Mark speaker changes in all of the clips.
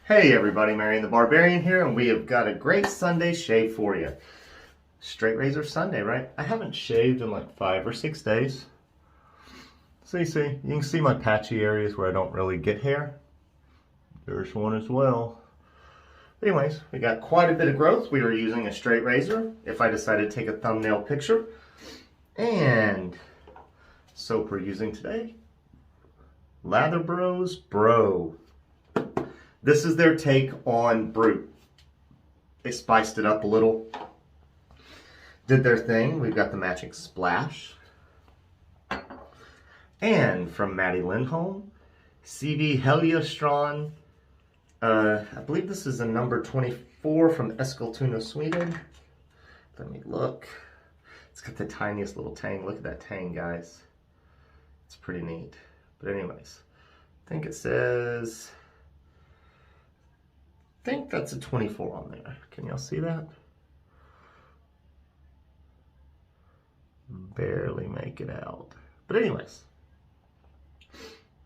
Speaker 1: Hey everybody, Marion the Barbarian here, and we have got a great Sunday shave for you. Straight razor Sunday, right? I haven't shaved in like 5 or 6 days. So you can see my patchy areas where I don't really get hair. There's one as well. Anyways, we got quite a bit of growth. We were using a straight razor if I decided to take a thumbnail picture. And soap we're using today, LatherBros Bro. This is their take on Brute. They spiced it up a little. Did their thing. We've got the matching splash. And from Maddie Lindholm, CV Heljestrand. I believe this is a number 24 from Eskilstuna, Sweden. Let me look. It's got the tiniest little tang. Look at that tang, guys. It's pretty neat. But anyways, I think it says... I think that's a 24 on there. Can y'all see that? Barely make it out. But anyways,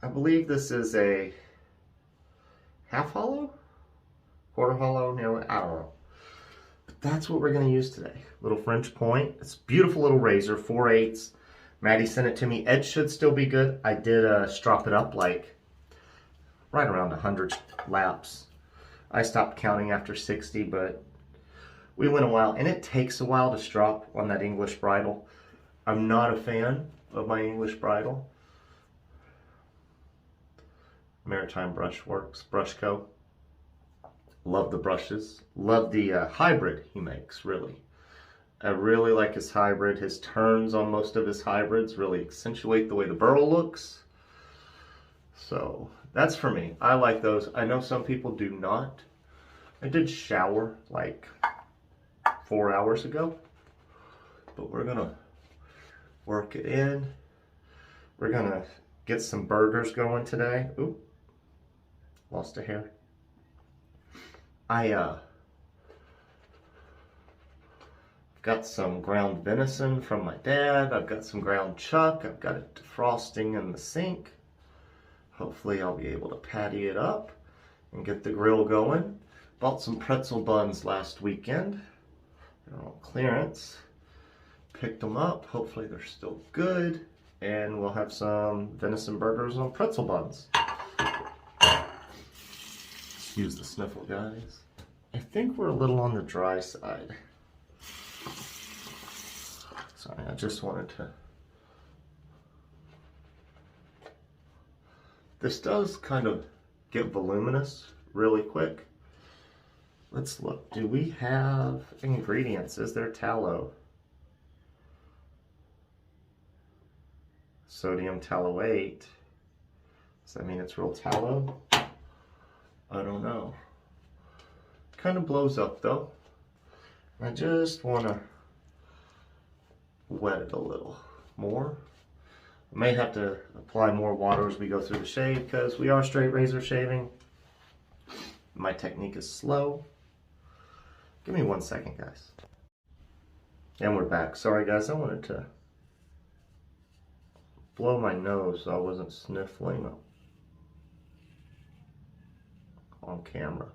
Speaker 1: I believe this is a half hollow? Quarter hollow? Nearly, I don't know. But that's what we're going to use today. Little French point. It's a beautiful little razor, 4/8. Maddie sent it to me. Edge should still be good. I did strop it up like right around 100 laps. I stopped counting after 60, but we went a while, and it takes a while to strop on that English bridle. I'm not a fan of my English bridle. Maritime BrushCo. Love the brushes. Love the hybrid he makes, really. I really like his hybrid. His turns on most of his hybrids really accentuate the way the burl looks. So that's for me. I like those. I know some people do not. I did shower like 4 hours ago, but we're gonna work it in. We're gonna get some burgers going today. Ooh, lost a hair. I've got some ground venison from my dad. I've got some ground chuck. I've got it defrosting in the sink. Hopefully I'll be able to patty it up and get the grill going. Bought some pretzel buns last weekend. They're on clearance. Picked them up. Hopefully they're still good. And we'll have some venison burgers on pretzel buns. Excuse the sniffle, guys. I think we're a little on the dry side. Sorry, I just wanted to... This does kind of get voluminous really quick. Let's look. Do we have ingredients? Is there tallow? Sodium tallowate. Does that mean it's real tallow? I don't know. Kind of blows up though. I just want to wet it a little more. I may have to apply more water as we go through the shave because we are straight razor shaving. My technique is slow. Give me 1 second, guys. And we're back. Sorry, guys. I wanted to blow my nose so I wasn't sniffling on camera.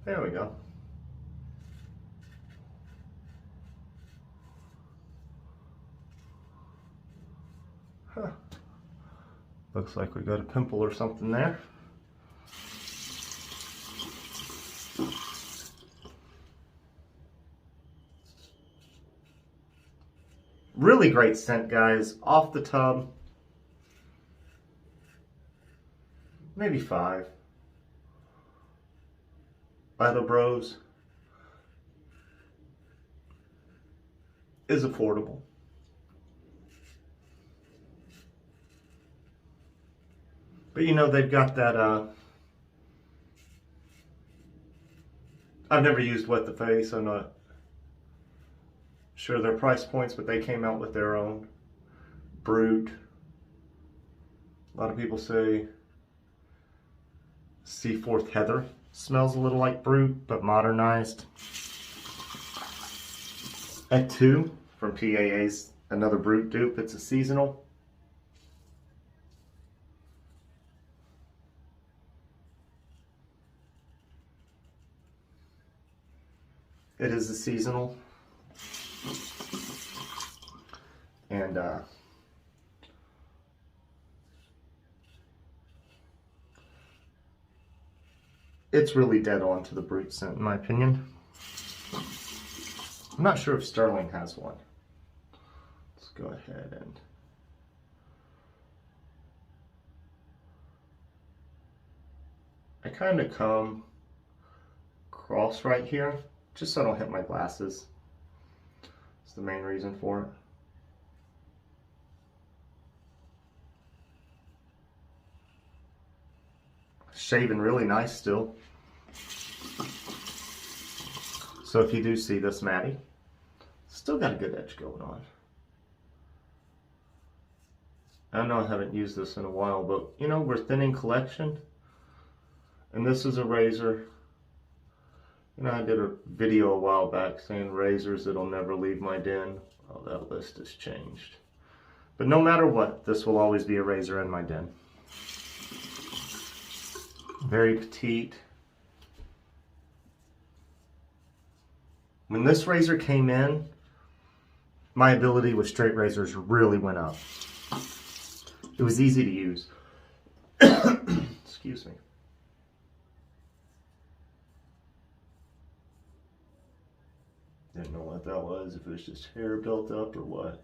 Speaker 1: There we go. Huh. Looks like we got a pimple or something there. Really great scent, guys. Off the tub. Maybe 5. LatherBros is affordable. But you know, they've got that, I've never used Wet the Face. I'm not sure their price points, but they came out with their own Brute. A lot of people say Seaforth Heather smells a little like Brute, but modernized. At 2 from PAA's another Brute dupe. It's a seasonal. It is a seasonal. And it's really dead on to the Brute scent in my opinion. I'm not sure if Sterling has one. Let's go ahead and I kind of come across right here just so I don't hit my glasses. That's the main reason for it. Shaving really nice still. So if you do see this matty, still got a good edge going on. I know I haven't used this in a while, but you know, we're thinning collection. And this is a razor. You know, I did a video a while back saying razors that'll never leave my den. Oh, that list has changed. But no matter what, this will always be a razor in my den. Very petite. When this razor came in, my ability with straight razors really went up. It was easy to use. Excuse me. Didn't know what that was, if it was just hair built up or what.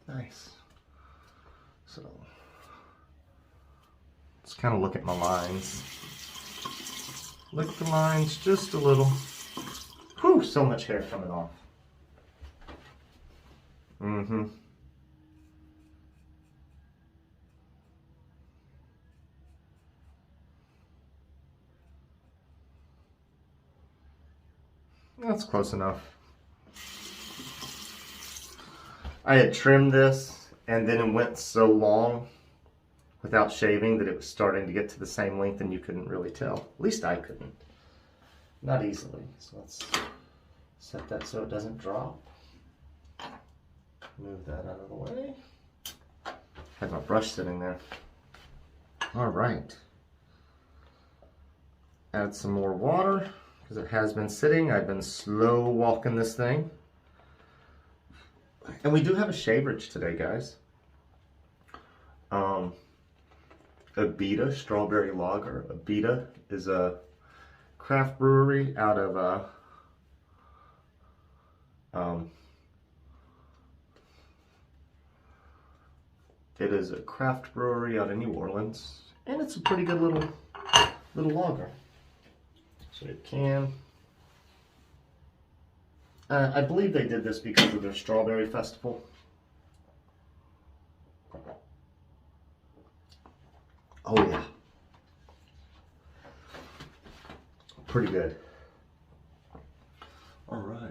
Speaker 1: Nice. So, let's kind of look at my lines. Look at the lines just a little. Whew, so much hair coming off. Mm-hmm. That's close enough. I had trimmed this and then it went so long without shaving that it was starting to get to the same length and you couldn't really tell. At least I couldn't. Not easily. So let's set that so it doesn't drop. Move that out of the way. Had my brush sitting there. All right. Add some more water because it has been sitting. I've been slow walking this thing. And we do have a shaverage today, guys. Abita Strawberry Lager. Abita is a craft brewery out of it is a craft brewery out of New Orleans, and it's a pretty good little lager. So it can. I believe they did this because of their strawberry festival. Oh yeah. Pretty good. All right.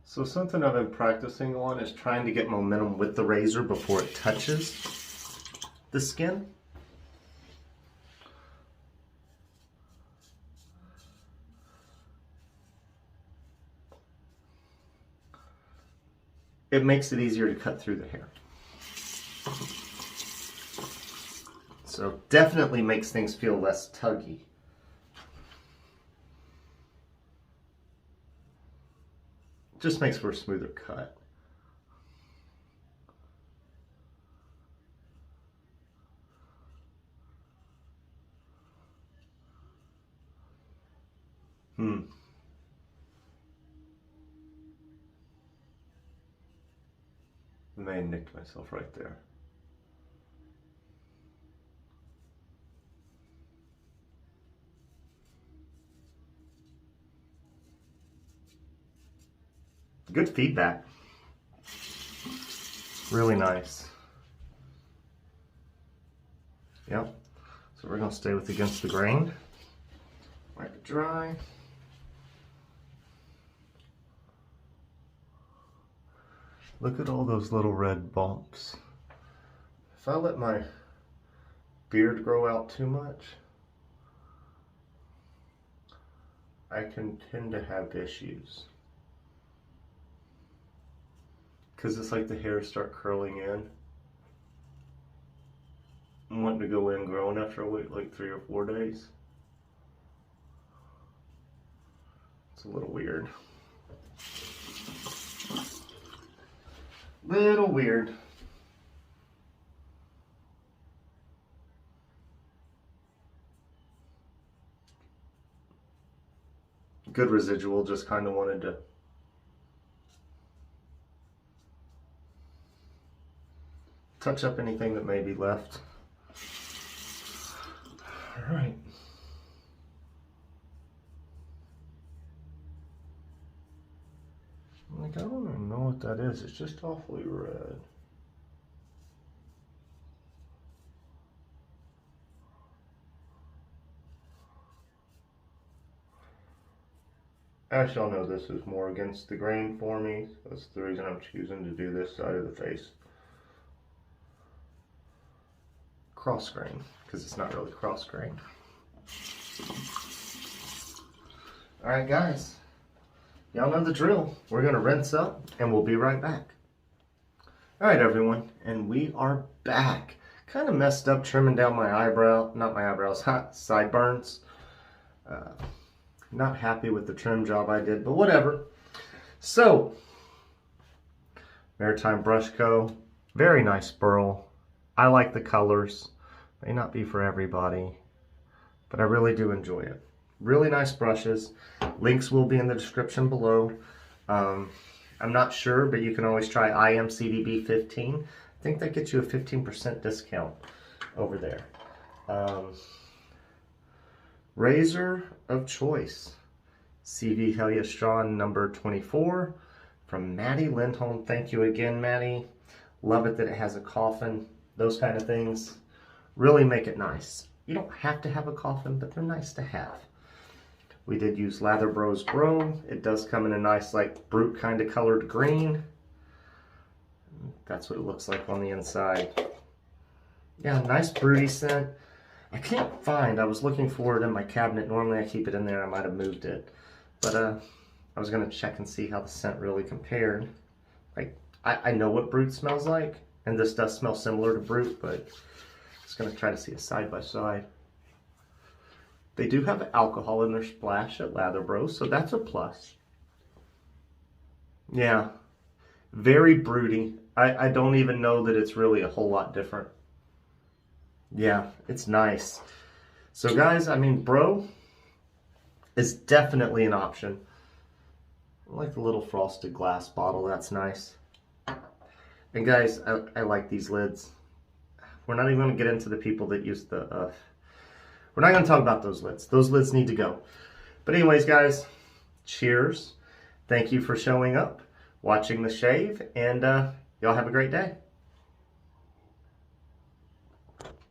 Speaker 1: So something I've been practicing on is trying to get momentum with the razor before it touches the skin. It makes it easier to cut through the hair. So definitely makes things feel less tuggy. Just makes for a smoother cut. I may have nicked myself right there. Good feedback. Really nice. Yep. So we're going to stay with against the grain. Wipe it dry. Look at all those little red bumps. If I let my beard grow out too much, I can tend to have issues. Because it's like the hairs start curling in. I'm wanting to go in growing after I wait like 3 or 4 days. It's a little weird. Little weird. Good residual, just kind of wanted to touch up anything that may be left. All right. Like, I don't even know what that is. It's just awfully red. As y'all know, this is more against the grain for me. That's the reason I'm choosing to do this side of the face. Cross grain, because it's not really cross grain. Alright guys, y'all know the drill. We're going to rinse up and we'll be right back. Alright everyone, and we are back. Kind of messed up trimming down my eyebrow, not my eyebrows, sideburns. Not happy with the trim job I did, but whatever. So, Maritime BrushCo, very nice burl. I like the colors. May not be for everybody, but I really do enjoy it. Really nice brushes. Links will be in the description below. I'm not sure, but you can always try IMCDB15. I think that gets you a 15% discount over there. Razor of choice, CV Heljestrand number 24 from Maddie Lindholm. Thank you again, Maddie. Love it that it has a coffin. Those kind of things really make it nice. You don't have to have a coffin, but they're nice to have. We did use LatherBros Bro. It does come in a nice, like, brute kind of colored green. That's what it looks like on the inside. Yeah, nice broody scent. I can't find, I was looking for it in my cabinet. Normally I keep it in there. I might have moved it. But I was going to check and see how the scent really compared. Like, I know what brute smells like. And this does smell similar to brute, but I'm just going to try to see a side by side. They do have alcohol in their splash at LatherBros, so that's a plus. Yeah, very broody. I don't even know that it's really a whole lot different. Yeah, it's nice. So guys, I mean, Bro is definitely an option. I like the little frosted glass bottle, that's nice. And guys, I like these lids. We're not even going to get into the people that use the, we're not going to talk about those lids. Those lids need to go. But anyways, guys, cheers. Thank you for showing up, watching the shave, and y'all have a great day.